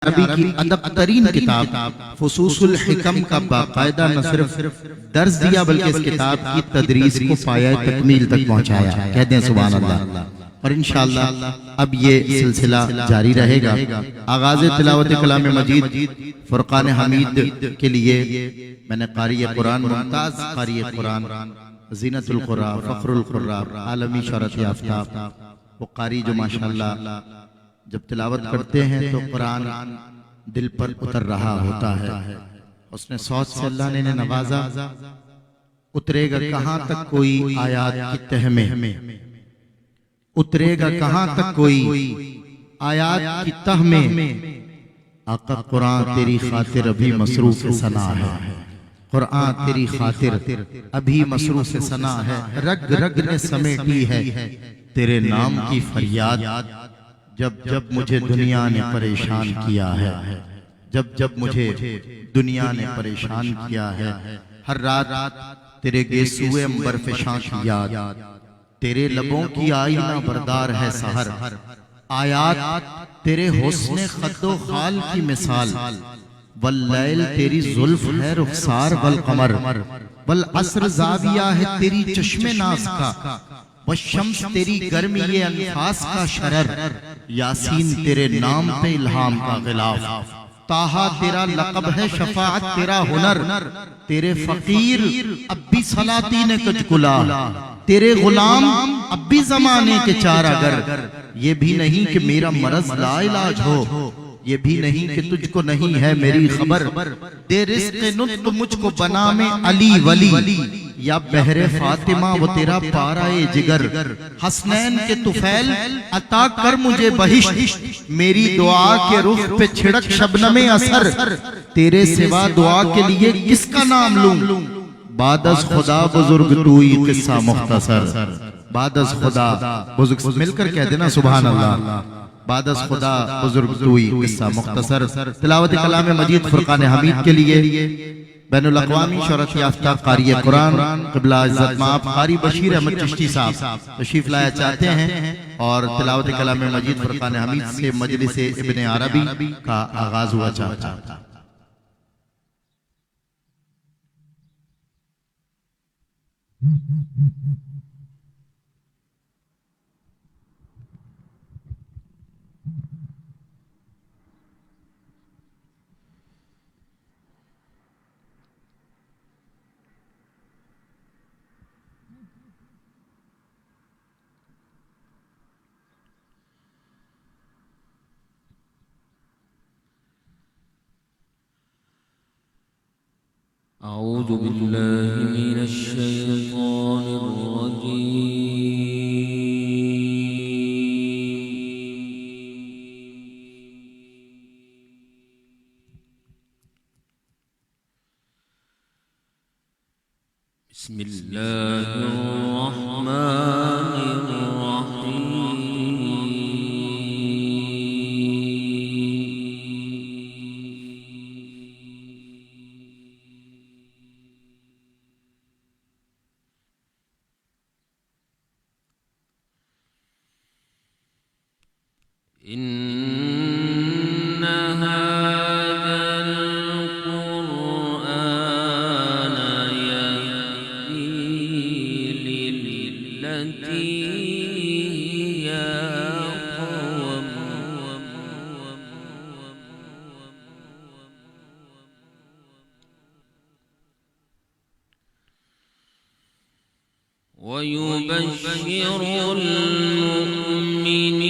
عربی کی ادب ترین کتاب فصوص الحکم کا باقاعدہ نہ صرف درس دیا بلکہ اس کتاب کی تدریس کو پایہ تکمیل تک پہنچایا. کہتے ہیں سبحان اللہ. اور انشاءاللہ اب یہ سلسلہ جاری رہے گا. آغاز تلاوت کلام مجید فرقان حمید کے لیے میں نے قاری قرآن، ممتاز قاری قرآن، زینت القراء، فخر القراء، عالمی شہرت یافتہ وہ قاری جو ماشاءاللہ جب تلاوت کرتے ہیں تو قرآن دل پر اتر رہا ہوتا ہے. اس نے صوت سے اللہ نے نوازا. اترے گا کہاں تک کوئی آیات کی تہ میں، اترے گا کہاں تک کوئی آیات کی تہ میں. آقا قرآن تیری خاطر ابھی مصروف ثنا ہے. قرآن تیری خاطر ابھی مصروف ثنا ہے. رگ رگ نے سمیٹی ہے تیرے نام کی فریاد. جب جب مجھے دنیا نے پریشان کیا ہے، جب جب مجھے دنیا نے پریشان کیا ہے. ہر رات تیرے گیسوئے امبر فشاں کی یاد، تیرے لبوں کی آئینہ بردار ہے سحر. آیات تیرے حسن خد و خال کی مثال. واللیل تیری زلف ہے رخسار والقمر. والعصر زاویہ ہے تیری چشم ناز کا. والشمس تیری گرمی انفاس کا شرر. یاسین تیرے نام پہ الہام کا غلاف. طٰہٰ تیرا لقب ہے، شفاعت تیرا ہنر. تیرے فقیر اب بھی سلاطین کج کلا. تیرے غلام اب بھی زمانے کے چارہ گر. یہ بھی نہیں کہ میرا مرض لا علاج ہو، یہ بھی نہیں کہ تجھ کو نہیں ہے میری خبر. دے رزق نطق مجھ کو بنا میں علی ولی. یا بہر فاطمہ وہ تیرا پارہ جگر. حسنین کے طفیل عطا کر مجھے بہشت. میری دعا کے رخ پہ چھڑک شبنم اثر. تیرے سوا دعا کے لیے کس کا نام لوں؟ بعد از خدا بزرگ توئی قصہ مختصر. بعد از خدا بزرگ، مل کر کہہ دینا سبحان اللہ. بعد از خدا بزرگ توئی قصہ مختصر. تلاوت کلام مجید فرقان حمید کے لیے بین الاقوامی شہرت یافتہ قاری قرآن قبلہ عزت مآب قاری بشیر احمد چشتی صاحب تشریف لایا چاہتے ہیں اور تلاوت کلام مجید فرقان حمید سے مجلس ابن عربی کا آغاز ہوا چاہتا ہے. أعوذ بالله من الشيطان الرجيم. بسم الله الرحمن الرحيم. إن هذا القرآن يهدي للتي هي أقوم. ويبشر المؤمنين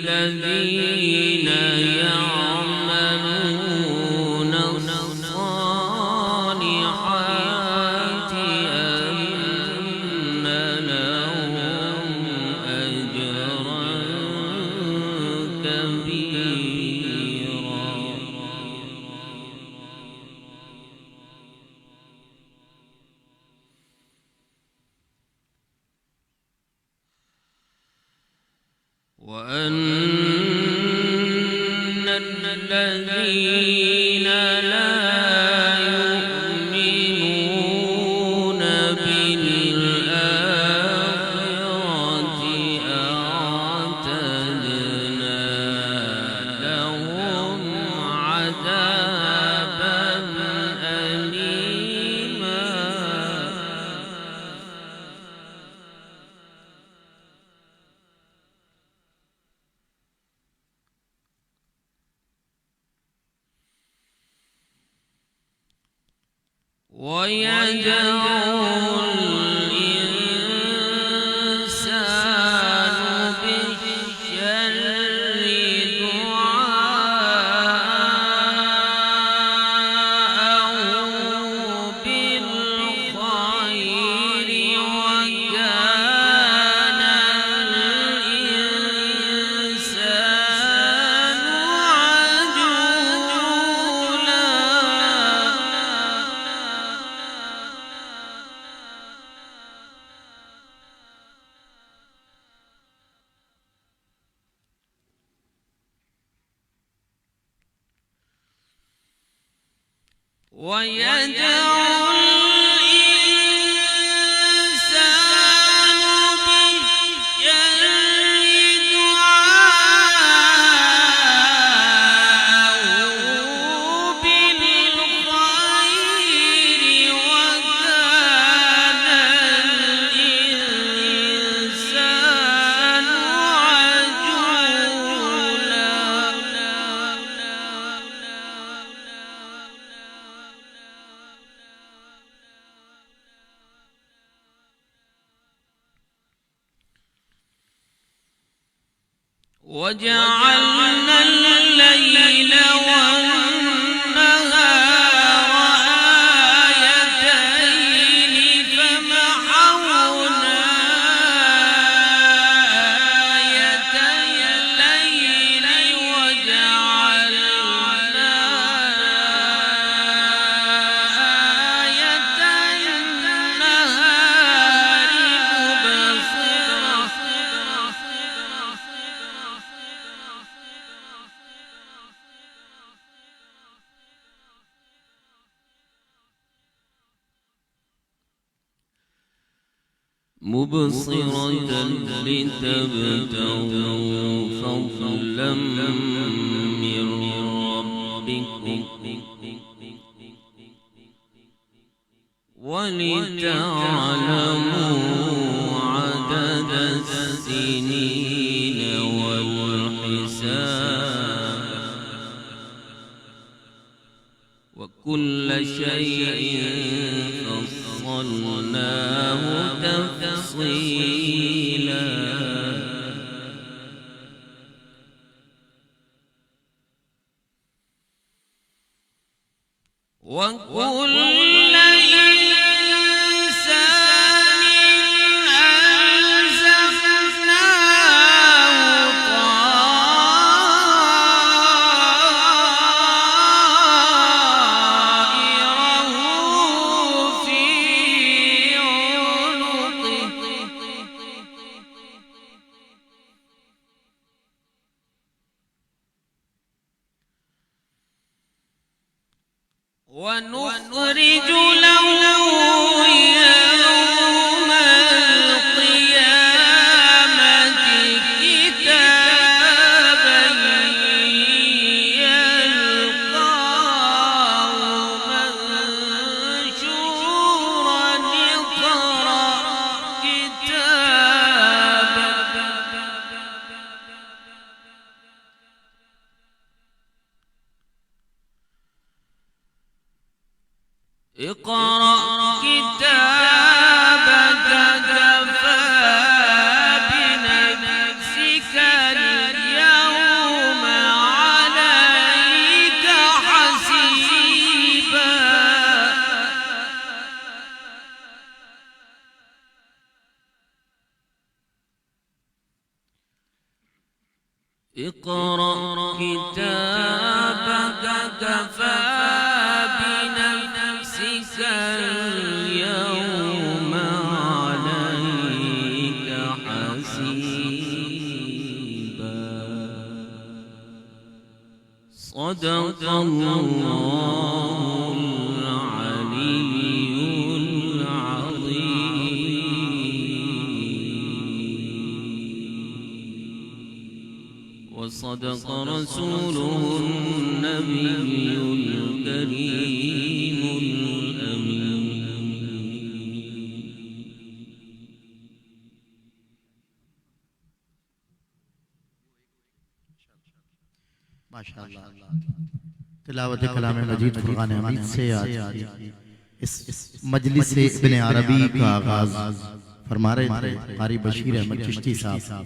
الذين يعملون الصالحات أن لهم أجرا كبيرا. وأن الذين لا يؤمنون بالآخرة أعتدنا لهم ويدعو الإنسان بالشر دعاءه بالخير وكان الإنسان عجولا. ويدعو الإنسان بالشر دعاءه بالخير وكان الإنسان وجعلنا الليل والنهار آيتين فمحونا آية الليل وجعلنا آية النهار مبصرة. لتبتغوا فضلا من ربكم ولتعلموا عدد السنين والحساب وكل شيء فصلناه تفصيلا. وكل إنسان ألزمناه طائره في عنقه ونخرج له يوم القيامة كتابا يلقاه منشورا اقرأ كتابك اقرأ كتابك كفى بنفسك اليوم عليك حسيبا. اقرأ كتابك كفى بنفسك اليوم عليك حسيبا. صدق الله العلي العظيم وصدق رسوله النبي الكريم الأمين. माशाअल्लाह तिलावत कलाम मजीद फुरकान हमीद से आज اس مجلس سے ابن عربی کا آغاز فرما رہے تھے قاری بشیر احمد چشتی صاحب،